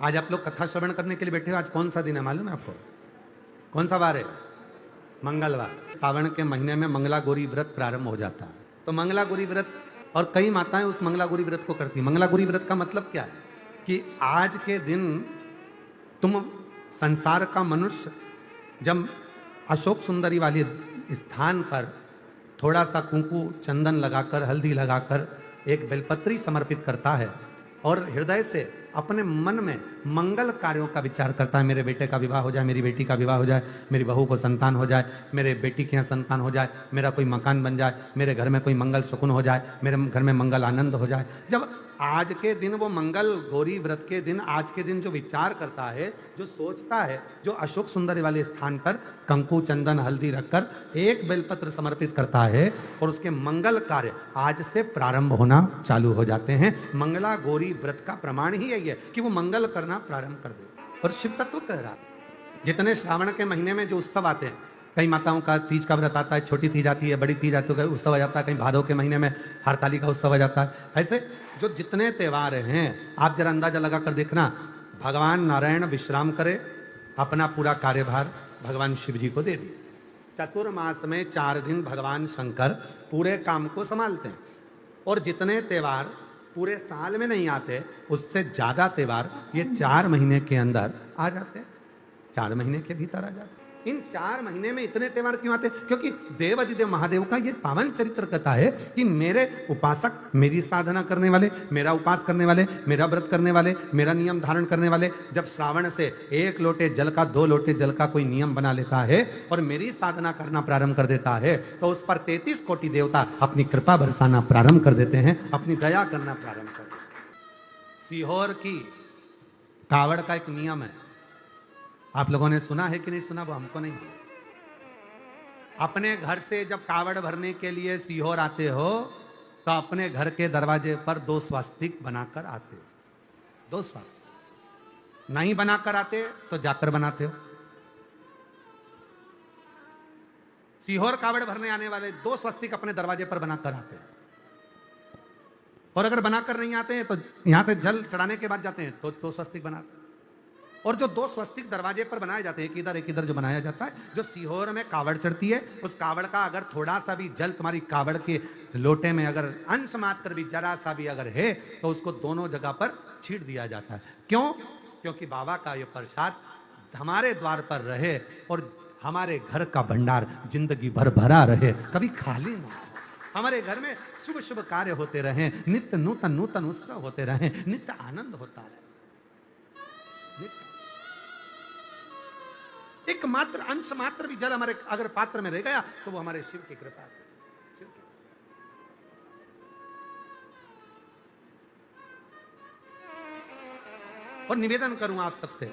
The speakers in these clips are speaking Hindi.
आज आप लोग कथा श्रवण करने के लिए बैठे हो। आज कौन सा दिन है मालूम है आपको? कौन सा वार है? मंगलवार। सावन के महीने में मंगला गौरी व्रत प्रारंभ हो जाता है। तो मंगला गौरी व्रत, और कई माताएं उस मंगला गौरी व्रत को करती। मंगला गौरी व्रत का मतलब क्या है कि आज के दिन तुम संसार का मनुष्य जब अशोक सुंदरी वाले स्थान पर थोड़ा सा कुंकू चंदन लगाकर, हल्दी लगाकर एक बेलपत्री समर्पित करता है और हृदय से अपने मन में मंगल कार्यों का विचार करता है, मेरे बेटे का विवाह हो जाए, मेरी बेटी का विवाह हो जाए, मेरी बहू को संतान हो जाए, मेरे बेटी के यहाँ संतान हो जाए, मेरा कोई मकान बन जाए, मेरे घर में कोई मंगल सुकुन हो जाए, मेरे घर में मंगल आनंद हो जाए। जब आज के दिन वो मंगल गौरी व्रत के दिन, आज के दिन जो विचार करता है, जो सोचता है, जो अशोक सुंदरी वाले स्थान पर कंकु चंदन हल्दी रखकर एक बेलपत्र समर्पित करता है और उसके मंगल कार्य आज से प्रारंभ होना चालू हो जाते हैं। मंगला गौरी व्रत का प्रमाण ही यही है कि वो मंगल करना प्रारंभ कर दे। और शिव तत्व कह रहा, जितने श्रावण के महीने में जो उत्सव आते हैं, कई माताओं का तीज का व्रत आता है, छोटी तीज आती है, बड़ी तीज आती है, उत्सव आ जाता है, कहीं भादों के महीने में हरताली का उत्सव आ जाता है। ऐसे जो जितने त्योहार हैं, आप जरा अंदाजा लगा कर देखना, भगवान नारायण विश्राम करे, अपना पूरा कार्यभार भगवान शिव जी को दे दिए। चतुर्मास में 4 दिन भगवान शंकर पूरे काम को संभालते हैं। और जितने त्योहार पूरे साल में नहीं आते, उससे ज्यादा त्योहार ये 4 महीने के अंदर आ जाते हैं, 4 महीने के भीतर आ जाते हैं। इन 4 महीने में इतने त्योहार क्यों आते हैं? क्योंकि देव अधिदेव महादेव का ये पावन चरित्र कथा है कि मेरे उपासक, मेरी साधना करने वाले, मेरा उपास करने वाले, मेरा व्रत करने वाले, मेरा नियम धारण करने वाले, जब श्रावण से 1 लोटे जल का, 2 लोटे जल का कोई नियम बना लेता है और मेरी साधना करना प्रारंभ कर देता है, तो उस पर 33 कोटि देवता अपनी कृपा बरसाना प्रारंभ कर देते हैं, अपनी दया करना प्रारंभ कर देते हैं। सीहोर की कावड़ का एक नियम है, आप लोगों ने सुना है कि नहीं सुना, वो हमको नहीं। अपने घर से जब कावड़ भरने के लिए सीहोर आते हो तो अपने घर के दरवाजे पर 2 स्वास्तिक बनाकर आते हो। 2 स्वास्तिक नहीं बनाकर आते तो जाकर बनाते हो। सीहोर कावड़ भरने आने वाले 2 स्वस्तिक अपने दरवाजे पर बनाकर आते हैं। और अगर बनाकर नहीं आते हैं तो यहां से जल चढ़ाने के बाद जाते हैं तो 2 स्वस्तिक बनाते हैं। और जो 2 स्वस्तिक दरवाजे पर बनाए जाते हैं, एक इधर जो बनाया जाता है, जो सीहोर में कावड़ चढ़ती है, उस कावड़ का अगर थोड़ा सा भी जल तुम्हारी कावड़ के लोटे में अगर अंश मात्र भी, जरा सा भी अगर है, तो उसको दोनों जगह पर छीट दिया जाता है। क्यों? क्योंकि बाबा का ये प्रसाद हमारे द्वार पर रहे और हमारे घर का भंडार जिंदगी भर भरा रहे, कभी खाली ना। हमारे घर में शुभ शुभ कार्य होते रहे, नित्य नूतन नूतन उत्सव होते रहे, नित्य आनंद होता रहे। एक मात्र अंश मात्र भी जल हमारे अगर पात्र में रह गया तो वो हमारे शिव की कृपा से। शिव की। और निवेदन करूं आप सबसे,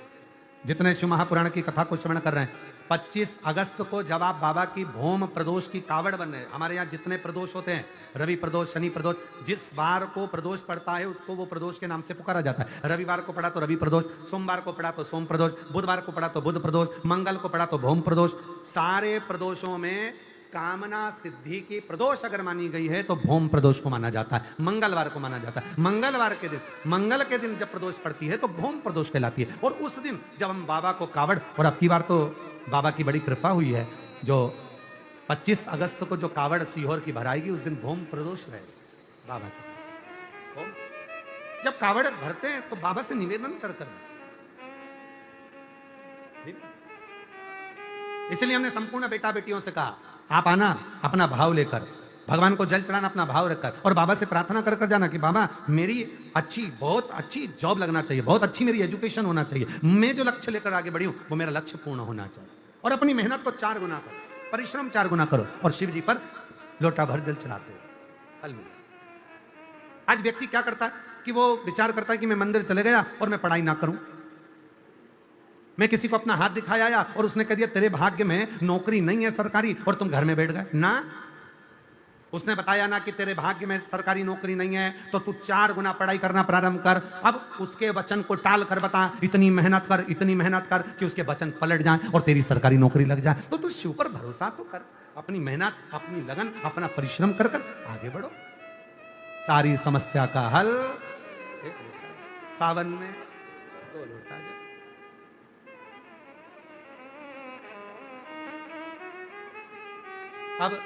जितने शिव महापुराण की कथा को श्रवण कर रहे हैं, 25 अगस्त को जब आप बाबा की भौम प्रदोष की कावड़ बन रहे हैं, हमारे यहाँ जितने प्रदोष होते हैं, रवि प्रदोष, शनि प्रदोष, जिस बार को प्रदोष पड़ता है उसको वो प्रदोष के नाम से पुकारा जाता है। रविवार को पड़ा तो रवि प्रदोष, सोमवार को पड़ा तो सोम प्रदोष, बुधवार को पड़ा तो बुध प्रदोष, मंगल को पड़ा तो भौम प्रदोष। सारे प्रदोषों में कामना सिद्धि की प्रदोष अगर मानी गई है तो भौम प्रदोष को माना जाता है, मंगलवार को माना जाता है। मंगलवार के दिन, मंगल के दिन जब प्रदोष पड़ती है तो भौम प्रदोष कहलाती है। और उस दिन जब हम बाबा को कावड़, और अब की बार तो बाबा की बड़ी कृपा हुई है, जो 25 अगस्त को जो कावड़ सीहोर की भराएगी उस दिन भौम प्रदोष रहे बाबा को। जब कावड़ भरते हैं तो बाबा से निवेदन कर कर, इसलिए हमने संपूर्ण बेटा बेटियों से कहा, आप आना अपना भाव लेकर, भगवान को जल चढ़ाना अपना भाव रखकर, और बाबा से प्रार्थना कर कर जाना कि बाबा मेरी अच्छी, बहुत अच्छी जॉब लगना चाहिए, बहुत अच्छी मेरी एजुकेशन होना चाहिए, मैं जो लक्ष्य लेकर आगे बढ़ी हूं वो मेरा लक्ष्य पूर्ण होना चाहिए। और अपनी मेहनत को 4 गुना करो, परिश्रम 4 गुना करो, और शिव जी पर लोटा भर जल चढ़ाते हो, फल मिलेगा। आज व्यक्ति क्या करता है कि वो विचार करता है कि मैं मंदिर चले गया और मैं पढ़ाई ना करूं, मैं किसी को अपना हाथ दिखाया और उसने कह दिया तेरे भाग्य में नौकरी नहीं है सरकारी और तुम घर में बैठ गए ना। उसने बताया ना कि तेरे भाग्य में सरकारी नौकरी नहीं है तो तू 4 गुना पढ़ाई करना प्रारंभ कर। अब उसके वचन को टाल कर बता, इतनी मेहनत कर, इतनी मेहनत कर कि उसके वचन पलट जाए और तेरी सरकारी नौकरी लग जाए। तो तू शिव पर भरोसा तो कर, अपनी मेहनत, अपनी लगन, अपना परिश्रम कर कर आगे बढ़ो। सारी समस्या का हल सावन में 2 लोटा जल। अब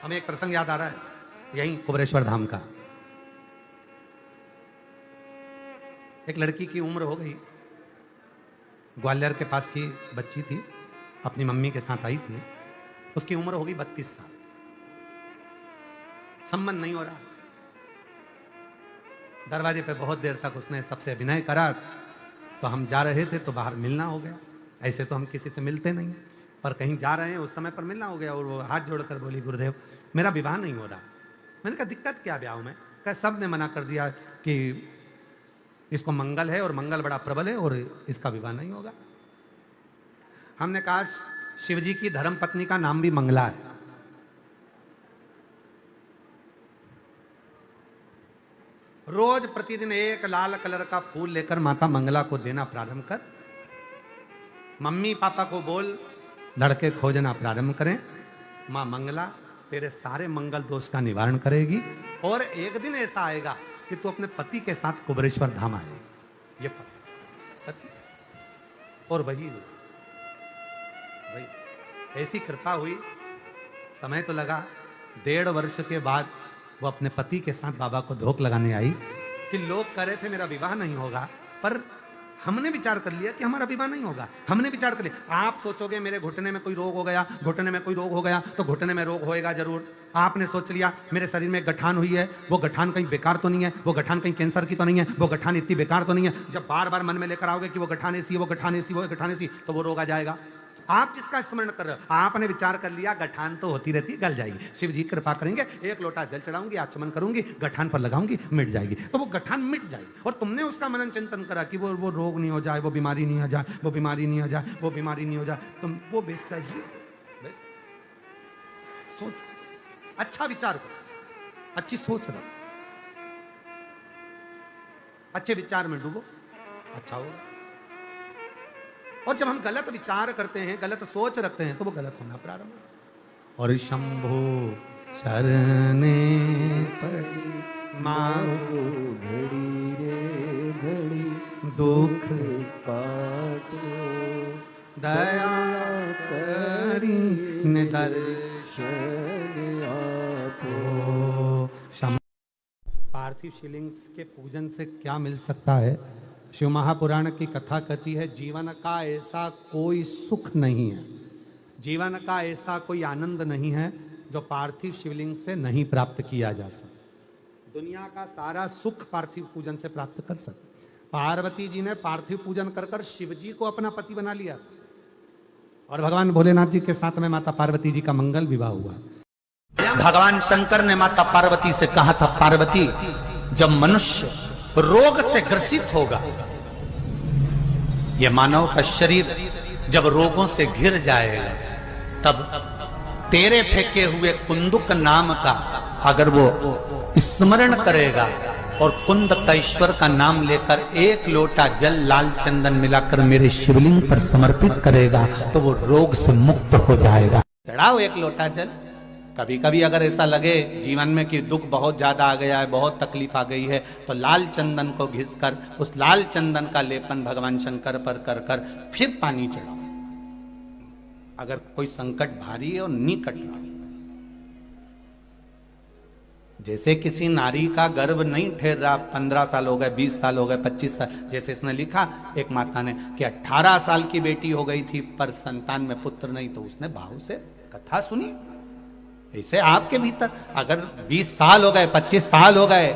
हमें एक प्रसंग याद आ रहा है यही कुबरेश्वर धाम का। एक लड़की की उम्र हो गई, ग्वालियर के पास की बच्ची थी, अपनी मम्मी के साथ आई थी। उसकी उम्र हो गई 32 साल, संबंध नहीं हो रहा। दरवाजे पे बहुत देर तक उसने सबसे अभिनय करा, तो हम जा रहे थे तो बाहर मिलना हो गया। ऐसे तो हम किसी से मिलते नहीं, पर कहीं जा रहे हैं उस समय पर मिलना हो गया। और वो हाथ जोड़कर बोली, गुरुदेव मेरा विवाह नहीं हो रहा। मैंने कहा दिक्कत क्या ब्याह में? कहा सब ने मना कर दिया कि इसको मंगल है और मंगल बड़ा प्रबल है और इसका विवाह नहीं होगा। हमने कहा शिवजी की धर्म पत्नी का नाम भी मंगला है। रोज प्रतिदिन एक लाल कलर का फूल लेकर माता मंगला को देना प्रारंभ कर। मम्मी पापा को बोल लड़के खोजना प्रारंभ करें। मां मंगला तेरे सारे मंगल दोष का निवारण करेगी और एक दिन ऐसा आएगा कि तू अपने पति के साथ कुबरेश्वर धाम आए। ये पति और वही ऐसी कृपा हुई। समय तो लगा, 1.5 वर्ष के बाद वो अपने पति के साथ बाबा को धोख लगाने आई कि लोग कह रहे थे मेरा विवाह नहीं होगा, पर हमने विचार कर लिया कि हमारा विवाह नहीं होगा। हमने विचार कर लिया। आप सोचोगे मेरे घुटने में कोई रोग हो गया, घुटने में कोई रोग हो गया तो घुटने में रोग होएगा जरूर। आपने सोच लिया मेरे शरीर में गठान हुई है, वो गठान कहीं बेकार तो नहीं है, वो गठान कहीं कैंसर की तो नहीं है, वो गठान इतनी बेकार तो नहीं है। जब बार बार मन में लेकर आओगे कि वो गठान ऐसी, वो गठान ऐसी, वो गठान ऐसी, तो वो रोग आ जाएगा। आप जिसका स्मरण कर रहे हो, आपने विचार कर लिया गठान तो होती रहती, गल जाएगी। शिव जी कृपा करेंगे, 1 लोटा जल चढ़ाऊंगी, आचमन करूंगी, गठान पर लगाऊंगी, मिट जाएगी। तो वो गठान मिट जाएगी। और तुमने उसका मनन चिंतन करा कि वो रोग नहीं हो जाए, वो बीमारी नहीं हो जाए, वो बीमारी नहीं हो जाए, वो बीमारी नहीं हो जाए। तुम वो वैसा ही सोच, अच्छा विचार करो, अच्छी सोच रखो, अच्छे विचार में डूबो, अच्छा होगा। और जब हम गलत विचार करते हैं, गलत सोच रखते हैं, तो वो गलत होना प्रारंभ होता। और शंभो शरणे पड़ी मांगो घड़ी रे घड़ी, दुख काटो दया करी निदर्शन आपो। पार्थिव शिवलिंग के पूजन से क्या मिल सकता है? शिव महापुराण की कथा कहती है जीवन का ऐसा कोई सुख नहीं है, जीवन का ऐसा कोई आनंद नहीं है जो पार्थिव शिवलिंग से नहीं प्राप्त किया जा सकता। दुनिया का सारा सुख पार्थिव पूजन से प्राप्त कर सकते। पार्वती जी ने पार्थिव पूजन कर कर शिव जी को अपना पति बना लिया और भगवान भोलेनाथ जी के साथ में माता पार्वती जी का मंगल विवाह हुआ। भगवान शंकर ने माता पार्वती से कहा था, पार्वती जब मनुष्य रोग से ग्रसित होगा, यह मानव का शरीर जब रोगों से घिर जाएगा, तब तेरे फेंके हुए कुंदुक नाम का अगर वो स्मरण करेगा और कुंदकेश्वर का नाम लेकर 1 लोटा जल लाल चंदन मिलाकर मेरे शिवलिंग पर समर्पित करेगा, तो वो रोग से मुक्त हो जाएगा। चढ़ाओ 1 लोटा जल। कभी कभी अगर ऐसा लगे जीवन में कि दुख बहुत ज्यादा आ गया है, बहुत तकलीफ आ गई है, तो लाल चंदन को घिसकर उस लाल चंदन का लेपन भगवान शंकर पर कर कर फिर पानी चढ़ाओ। अगर कोई संकट भारी है और निकट रहा, जैसे किसी नारी का गर्भ नहीं ठहर रहा, 15 साल हो गए, 20 साल हो गए, 25 साल, जैसे इसने लिखा एक माता ने कि 18 साल की बेटी हो गई थी पर संतान में पुत्र नहीं, तो उसने भाव से कथा सुनी। ऐसे आपके भीतर अगर 20 साल हो गए, 25 साल हो गए,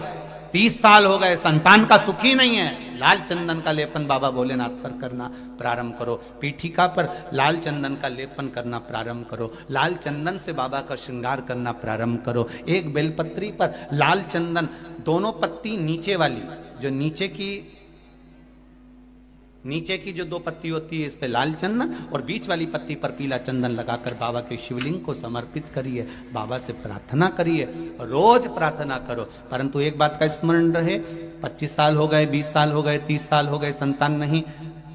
30 साल हो गए, संतान का सुख ही नहीं है, लाल चंदन का लेपन बाबा भोलेनाथ पर करना प्रारंभ करो। पीठिका पर लाल चंदन का लेपन करना प्रारंभ करो। लाल चंदन से बाबा का श्रृंगार करना प्रारंभ करो। एक बेलपत्री पर लाल चंदन, दोनों पत्ती नीचे वाली, जो नीचे की जो 2 पत्ती होती है, इस पे लाल चंदन और बीच वाली पत्ती पर पीला चंदन लगाकर बाबा के शिवलिंग को समर्पित करिए। बाबा से प्रार्थना करिए, रोज प्रार्थना करो। परंतु एक बात का स्मरण रहे, 25 साल हो गए, 20 साल हो गए, 30 साल हो गए, संतान नहीं,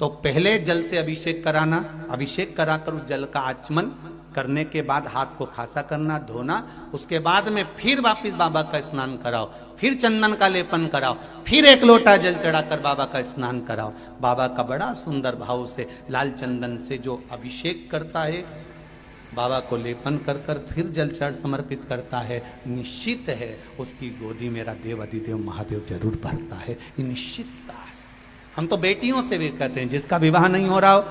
तो पहले जल से अभिषेक कराना, अभिषेक कराकर उस जल का आचमन करने के बाद हाथ को खासा करना, धोना, उसके बाद में फिर वापिस बाबा का स्नान कराओ। फिर चंदन का लेपन कराओ, फिर एक लोटा जल चढ़ाकर बाबा का स्नान कराओ। बाबा का बड़ा सुंदर भाव से लाल चंदन से जो अभिषेक करता है, बाबा को लेपन कर कर फिर जल चढ़ समर्पित करता है, निश्चित है उसकी गोदी मेरा देव अधिदेव महादेव जरूर भरता है। ये निश्चितता है। हम तो बेटियों से भी कहते हैं, जिसका विवाह नहीं हो रहा हो,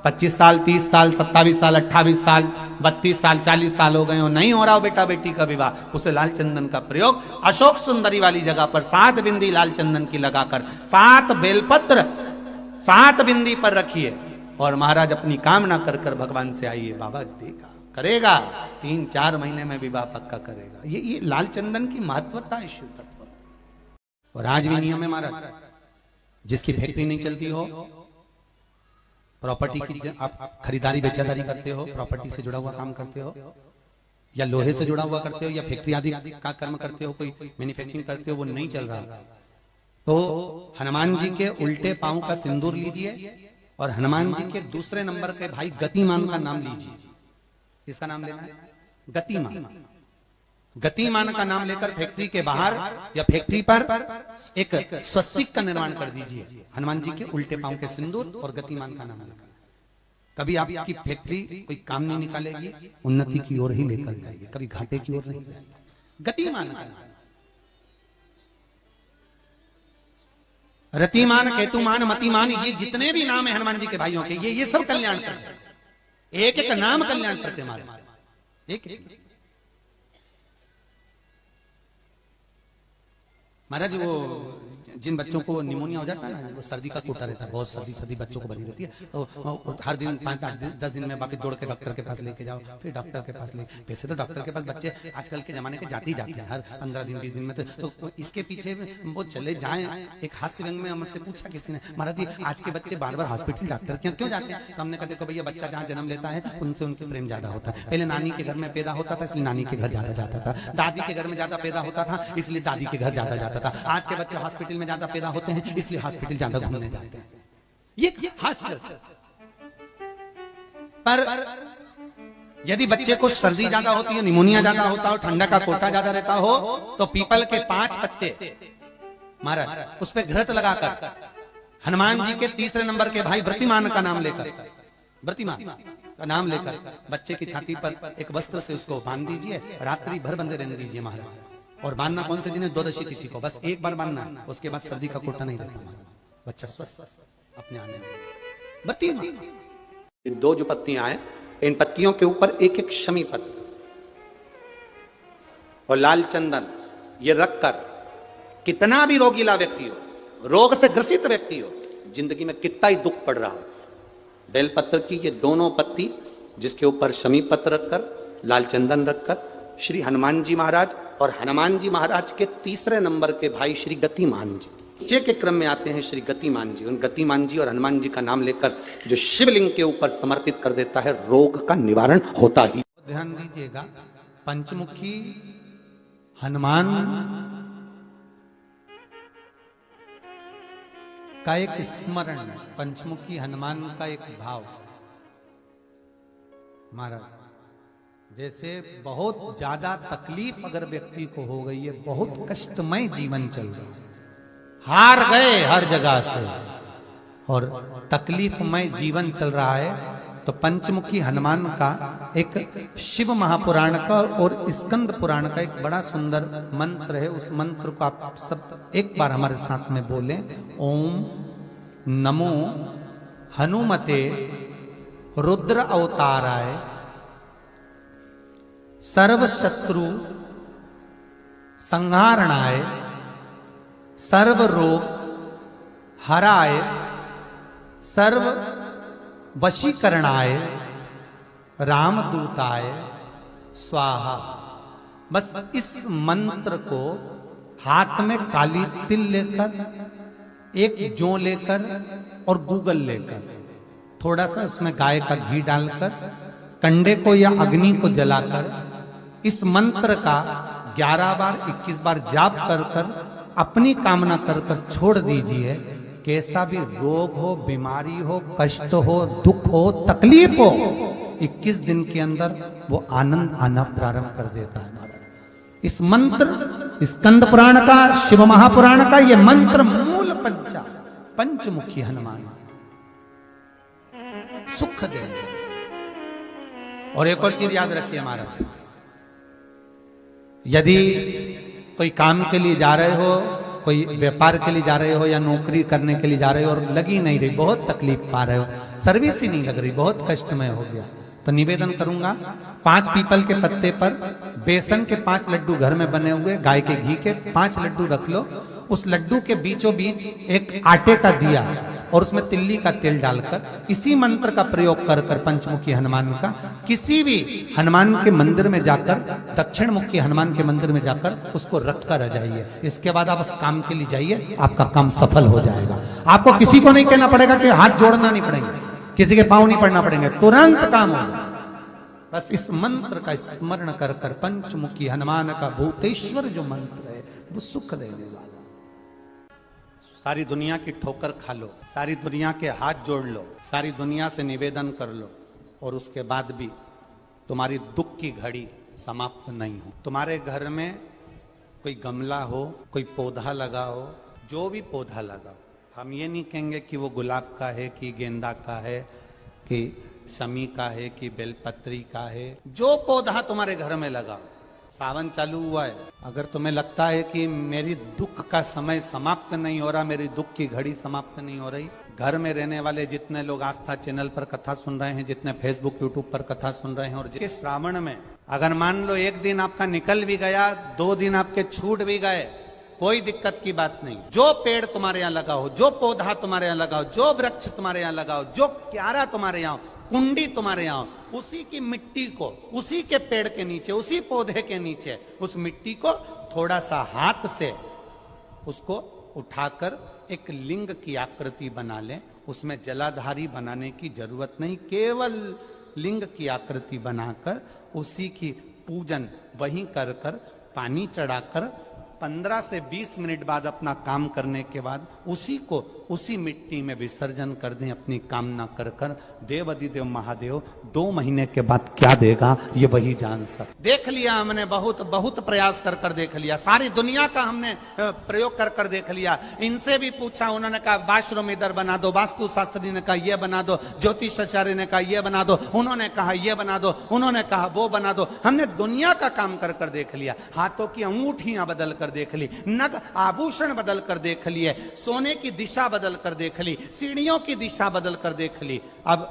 25 साल 30 साल 27 साल 28 साल 32 साल 40 साल हो गए हो, नहीं हो रहा हो बेटा बेटी का विवाह, उसे लाल चंदन का प्रयोग अशोक सुंदरी वाली जगह पर 7 बिंदी लाल चंदन की लगाकर 7 बेलपत्र 7 बिंदी पर रखिए और महाराज अपनी कामना कर कर भगवान से आइए, बाबा देगा, करेगा, 3-4 महीने में विवाह पक्का करेगा। ये लाल चंदन की महत्वता है शिव तत्व। और आज भी नियम है महाराज, जिसकी फैक्ट्री नहीं चलती हो, प्रॉपर्टी की आप खरीदारी बेचादारी करते हो, प्रॉपर्टी से जुड़ा हुआ काम करते हो, या लोहे से जुड़ा हुआ करते हो, या फैक्ट्री आदि का कर्म करते हो, कोई मैन्युफैक्चरिंग करते हो, वो नहीं चल रहा, तो हनुमान जी के उल्टे पांव का सिंदूर लीजिए और हनुमान जी के दूसरे नंबर के भाई गतिमान का नाम लीजिए। किसका नाम लेना है? गतिमान। गतिमान का नाम लेकर फैक्ट्री के बाहर या फैक्ट्री पर एक स्वस्तिक का निर्माण कर दीजिए, हनुमान जी के उल्टे पांव के सिंदूर और गतिमान का नाम लेकर। कभी आपकी फैक्ट्री कोई काम नहीं निकालेगी, उन्नति की ओर ही लेकर जाएगी, कभी घाटे की ओर नहीं जाएगी। गतिमान का नाम, रतिमान, केतुमान, मतिमान, ये जितने भी नाम है हनुमान जी के भाइयों के, ये सब कल्याण करते हैं। एक एक नाम कल्याण करते हमारे, एक महाराज वो जिन बच्चों को निमोनिया हो जाता है ना, वो सर्दी का कोटा रहता है, बहुत सर्दी बच्चों को बनी रहती है, तो हर दिन 5-10 दिन में बाकी दौड़ के डॉक्टर के पास लेके जाओ, फिर डॉक्टर के पास ले। वैसे तो डॉक्टर के पास बच्चे आजकल के जमाने के जाते ही जाते हैं, हर 15 दिन 20 दिन में, तो इसके पीछे वो चले जाए। एक हास्य व्यंग में हमसे पूछा किसी ने, महाराज जी आज के बच्चे बार बार हॉस्पिटल डॉक्टर क्यों जाते हैं? तो हमने कहा देखो भैया, बच्चा जहाँ जन्म लेता है उनसे उनसे प्रेम ज्यादा होता है। पहले नानी के घर में पैदा होता था इसलिए नानी के घर ज्यादा जाता था, दादी के घर में ज्यादा पैदा होता था इसलिए दादी के घर ज्यादा जाता था। आज के बच्चे हॉस्पिटल में ज्यादा पैदा होते हैं इसलिए हॉस्पिटल ज्यादा घूमने जाते हैं। ये हास्य। पर यदि बच्चे को सर्दी ज्यादा होती है, निमोनिया ज्यादा होता हो, ठंडा का कोटा ज्यादा रहता हो, तो पीपल के 5 पत्ते महाराज उस पर घृत लगाकर हनुमान जी के तीसरे नंबर के भाई व्रतिमान का नाम लेकर, व्रतिमान का नाम लेकर बच्चे की छाती पर एक वस्त्र से उसको बांध दीजिए, रात्रि भर बंधे रहने दीजिए महाराज। और बांधना कौन से दिन है? द्वादशी तिथि को, बस एक बार बांधना है, उसके बाद सर्दी का कोटा नहीं रहता, बच्चा स्वस्थ अपने आने में। बत्ती 2 जो पत्तियां आए, इन पत्तियों के ऊपर एक एक शमी पत्र और लाल चंदन ये रखकर, कितना भी रोगीला व्यक्ति हो, रोग से ग्रसित व्यक्ति हो, जिंदगी में कितना ही दुख पड़ रहा हो, बेलपत्र की ये दोनों पत्ती जिसके ऊपर शमी पत्र रखकर, लाल चंदन रखकर श्री हनुमान जी महाराज और हनुमान जी महाराज के तीसरे नंबर के भाई श्री गतिमान जी, नीचे के क्रम में आते हैं श्री गतिमान जी। उन गतिमान जी और हनुमान जी का नाम लेकर जो शिवलिंग के ऊपर समर्पित कर देता है, रोग का निवारण होता ही। ध्यान दीजिएगा, पंचमुखी हनुमान का एक स्मरण, पंचमुखी हनुमान का एक भाव महाराज। जैसे बहुत ज्यादा तकलीफ अगर व्यक्ति को हो गई है, बहुत कष्टमय जीवन चल रहा है, हार गए हर जगह से और तकलीफमय जीवन चल रहा है, तो पंचमुखी हनुमान का एक शिव महापुराण का और स्कंद पुराण का एक बड़ा सुंदर मंत्र है। उस मंत्र को आप सब एक बार हमारे साथ में बोलें। ओम नमो हनुमते रुद्र अवताराय सर्व शत्रु संहारणाय सर्व रोग हराय सर्व वशीकरणाय रामदूताय स्वाहा। बस इस मंत्र को हाथ में काली तिल लेकर, एक जौ लेकर और गूगल लेकर, थोड़ा सा उसमें गाय का घी डालकर, कंडे को या अग्नि को जलाकर इस मंत्र का 11 बार 21 बार जाप कर कर अपनी कामना कर कर छोड़ दीजिए। कैसा भी रोग हो, बीमारी हो, कष्ट हो, दुख हो, तकलीफ हो, 21 दिन के अंदर वो आनंद आना प्रारंभ कर देता है। इस मंत्र स्कंद पुराण का, शिव महापुराण का ये मंत्र मूल पंचमुखी हनुमान सुख देंगे। और एक और चीज याद रखिए हमारा, यदि कोई काम के लिए जा रहे हो, कोई व्यापार के लिए जा रहे हो या नौकरी करने के लिए जा रहे हो और लगी नहीं रही, बहुत तकलीफ पा रहे हो, सर्विस ही नहीं लग रही, बहुत कष्टमय हो गया, तो निवेदन करूंगा 5 पीपल के पत्ते पर बेसन के 5 लड्डू घर में बने हुए, गाय के घी के 5 लड्डू रख लो, उस लड्डू के बीचों बीच एक आटे का दिया और उसमें तिल्ली का तेल डालकर इसी मंत्र का प्रयोग कर कर पंचमुखी हनुमान का किसी भी हनुमान के मंदिर में जाकर, दक्षिण मुखी हनुमान के मंदिर में जाकर उसको रख कर आ जाइए। इसके बाद आप उस काम के लिए जाइए, आपका काम सफल हो जाएगा। आपको किसी को नहीं कहना पड़ेगा कि हाथ जोड़ना नहीं पड़ेंगे, किसी के पांव नहीं पड़ना पड़ेंगे, तुरंत काम होगा। बस इस मंत्र का स्मरण कर कर पंचमुखी हनुमान का भूतेश्वर जो मंत्र है वो सुख देने वाला। सारी दुनिया की ठोकर खा लो, सारी दुनिया के हाथ जोड़ लो, सारी दुनिया से निवेदन कर लो और उसके बाद भी तुम्हारी दुख की घड़ी समाप्त नहीं हो। तुम्हारे घर में कोई गमला हो, कोई पौधा लगा हो, जो भी पौधा लगा, हम ये नहीं कहेंगे कि वो गुलाब का है कि गेंदा का है कि शमी का है कि बेलपत्री का है, जो पौधा तुम्हारे घर में लगा। सावन चालू हुआ है, अगर तुम्हें लगता है कि मेरी दुख का समय समाप्त नहीं हो रहा, मेरी दुख की घड़ी समाप्त नहीं हो रही, घर में रहने वाले जितने लोग आस्था चैनल पर कथा सुन रहे हैं, जितने फेसबुक यूट्यूब पर कथा सुन रहे हैं, और जिस श्रावण में अगर मान लो एक दिन आपका निकल भी गया, 2 दिन आपके छूट भी गए, कोई दिक्कत की बात नहीं। जो पेड़ तुम्हारे यहाँ लगा हो, जो पौधा तुम्हारे यहाँ लगा हो, जो वृक्ष तुम्हारे यहाँ लगा हो, जो क्यारा तुम्हारे यहाँ, कुंडी तुम्हारे यहाँ, उसी की मिट्टी को, उसी के पेड़ के नीचे, उसी पौधे के नीचे, उस मिट्टी को थोड़ा सा हाथ से उसको उठाकर एक लिंग की आकृति बना लें। उसमें जलाधारी बनाने की जरूरत नहीं, केवल लिंग की आकृति बनाकर उसी की पूजन वहीं कर कर पानी चढ़ाकर 15 से 20 मिनट बाद अपना काम करने के बाद उसी को उसी मिट्टी में विसर्जन कर दें, अपनी कामना कर कर। देव अधिदेव महादेव 2 महीने के बाद क्या देगा ये वही जान सकते। देख लिया हमने, बहुत प्रयास कर कर देख लिया, सारी दुनिया का हमने प्रयोग कर कर देख लिया। इनसे भी पूछा, उन्होंने कहा वाशरूम इधर बना दो, वास्तु शास्त्री ने कहा ये बना दो, ज्योतिषाचार्य ने कहा ये बना दो, उन्होंने कहा ये बना दो, उन्होंने कहा वो बना दो। हमने दुनिया का काम कर कर देख लिया, हाथों की अंगूठियां बदल कर देख ली, नग आभूषण बदल कर देख लिए, सोने की दिशा बदल कर देख ली, सीढ़ियों की दिशा बदल कर देख ली। अब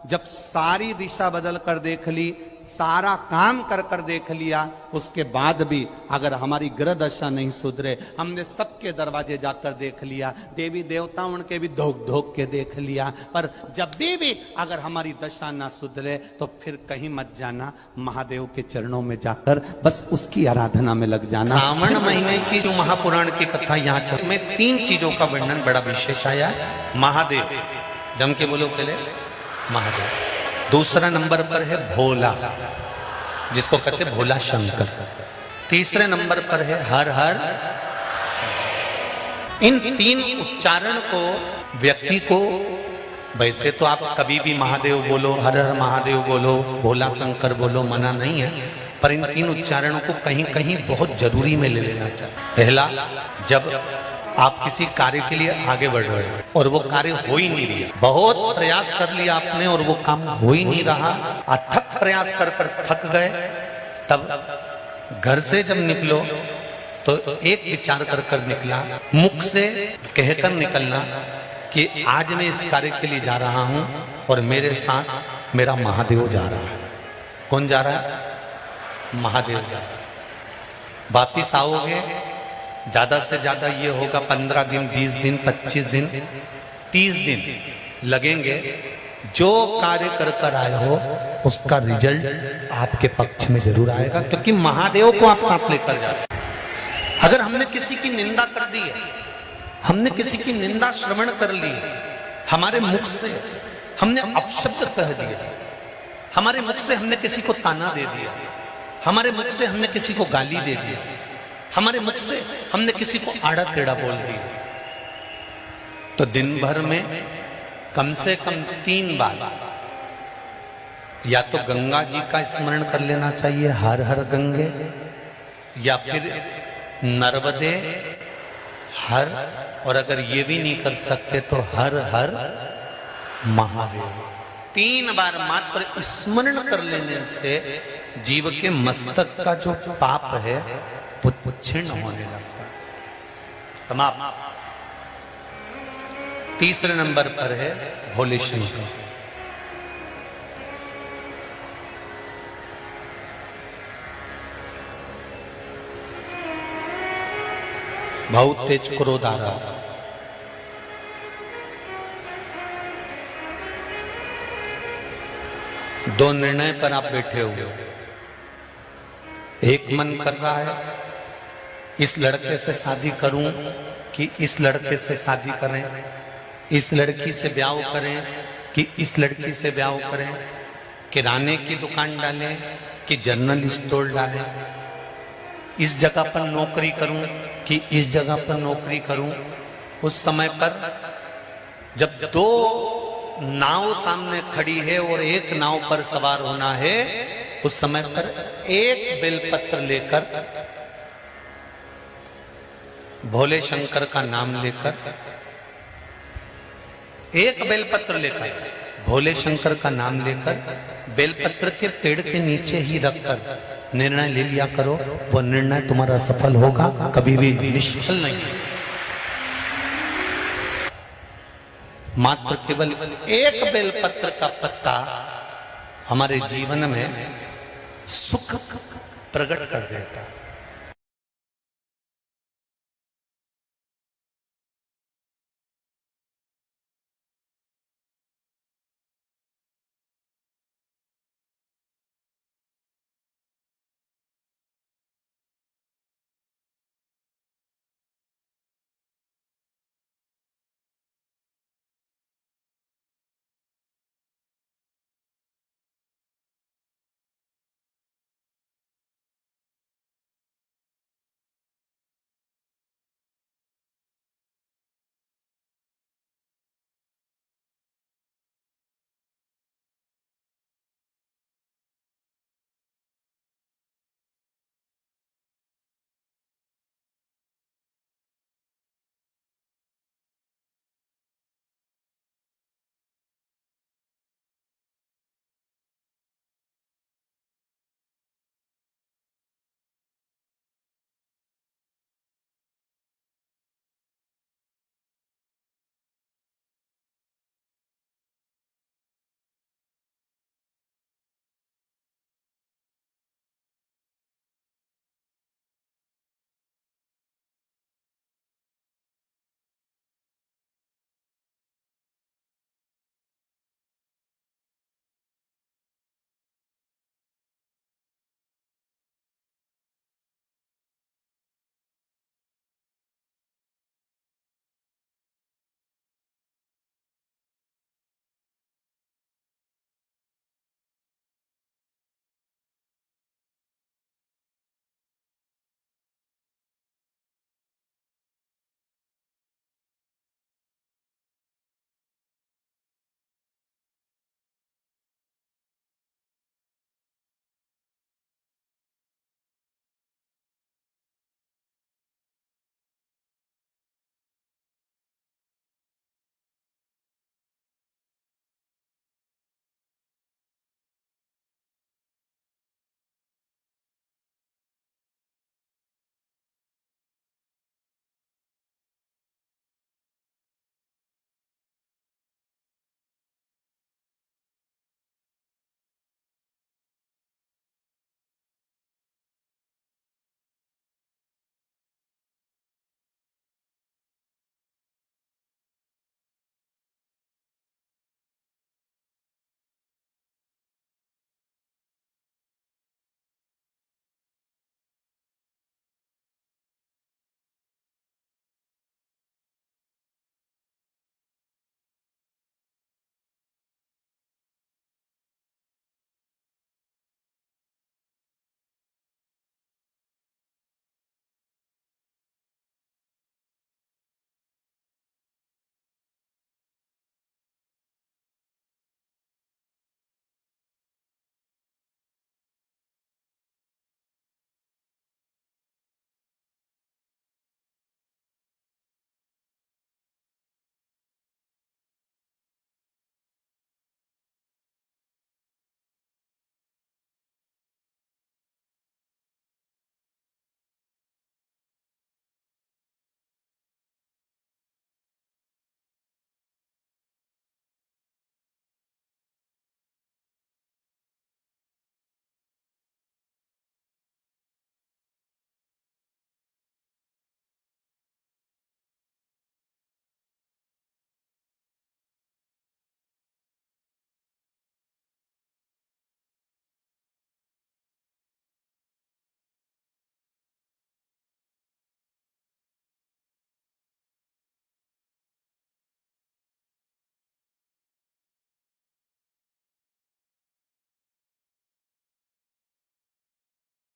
जब सारी दिशा बदल कर देख ली, सारा काम कर कर देख लिया, उसके बाद भी अगर हमारी ग्रह दशा नहीं सुधरे, हमने सबके दरवाजे जाकर देख लिया, देवी देवताओं के भी धोख धोख के देख लिया, पर जब भी अगर हमारी दशा ना सुधरे तो फिर कहीं मत जाना, महादेव के चरणों में जाकर बस उसकी आराधना में लग जाना। श्रावण महीने की जो महापुराण की कथा यहाँ छठ में 3 चीजों का वर्णन बड़ा विशेष आया। महादेव, जम के बोलो पहले, महादेव। दूसरा नंबर पर है भोला, जिसको कहते भोला शंकर। तीसरे नंबर पर है हर हर। इन 3 उच्चारण को व्यक्ति को, वैसे तो आप कभी भी महादेव बोलो, हर हर महादेव बोलो, भोला शंकर बोलो, मना नहीं है, पर इन 3 उच्चारणों को कहीं कहीं बहुत जरूरी में ले लेना चाहिए। पहला, जब आप किसी कार्य के लिए आगे बढ़ रहे हो और वो कार्य हो ही नहीं रही, बहुत प्रयास कर लिया आपने और वो काम हो ही नहीं रहा, अथक प्रयास कर कर थक गए, तब घर से जब निकलो तो एक विचार कर कर निकला, मुख से कहकर निकलना कि आज मैं इस कार्य के लिए जा रहा हूं और मेरे साथ मेरा महादेव जा रहा है। कौन जा रहा है? महादेव जा रहा है। वापिस आओगे, ज्यादा से ज्यादा ये होगा 15 दिन, 20 दिन, 25 दिन, 30 दिन लगेंगे। जो कार्य कर कर आए हो उसका रिजल्ट आपके पक्ष में जरूर आएगा, क्योंकि महादेव को आप साथ लेकर जा रहे हैं। अगर हमने किसी की निंदा कर दी है, हमने किसी की निंदा श्रवण कर ली, हमारे मुख से हमने अपशब्द कह दिया, हमारे मुख से हमने किसी को ताना दे दिया, हमारे मुख से हमने किसी को गाली दे दिया, हमारे मुख से हमने किसी को आड़ा टेढ़ा बोल दिया, तो दिन भर में कम से कम 3 बार या तो गंगा जी का स्मरण कर लेना चाहिए, हर हर गंगे, या फिर नर्मदे हर, और अगर ये भी नहीं कर सकते तो हर हर महादेव। 3 बार मात्र स्मरण कर लेने से जीव के मस्तक का जो पाप है वो क्षीण होने लगता है। समाप्त। तीसरे नंबर पर है भोले शंकर। बहुत तेज क्रोध आ रहा। दो निर्णय पर आप बैठे हुए हो। एक मन कर रहा है इस लड़के से शादी करूं कि इस लड़के से शादी करें, इस लड़की से ब्याह करें कि इस लड़की से ब्याह करें, किराने की दुकान डालें कि जनरल स्टोर डालें, इस जगह पर नौकरी करूं कि इस जगह पर नौकरी करूं। उस समय पर जब 2 नाव सामने खड़ी है और एक नाव पर सवार होना है, उस समय पर एक बेलपत्र लेकर, भोले शंकर का नाम लेकर, एक बेलपत्र लेकर, भोले शंकर का नाम लेकर, बेलपत्र के पेड़ के नीचे ही रखकर निर्णय ले लिया करो। वो निर्णय तुम्हारा सफल होगा, कभी भी निष्फल नहीं। मात्र केवल एक बेलपत्र का पत्ता हमारे जीवन में सुख प्रकट कर देता है।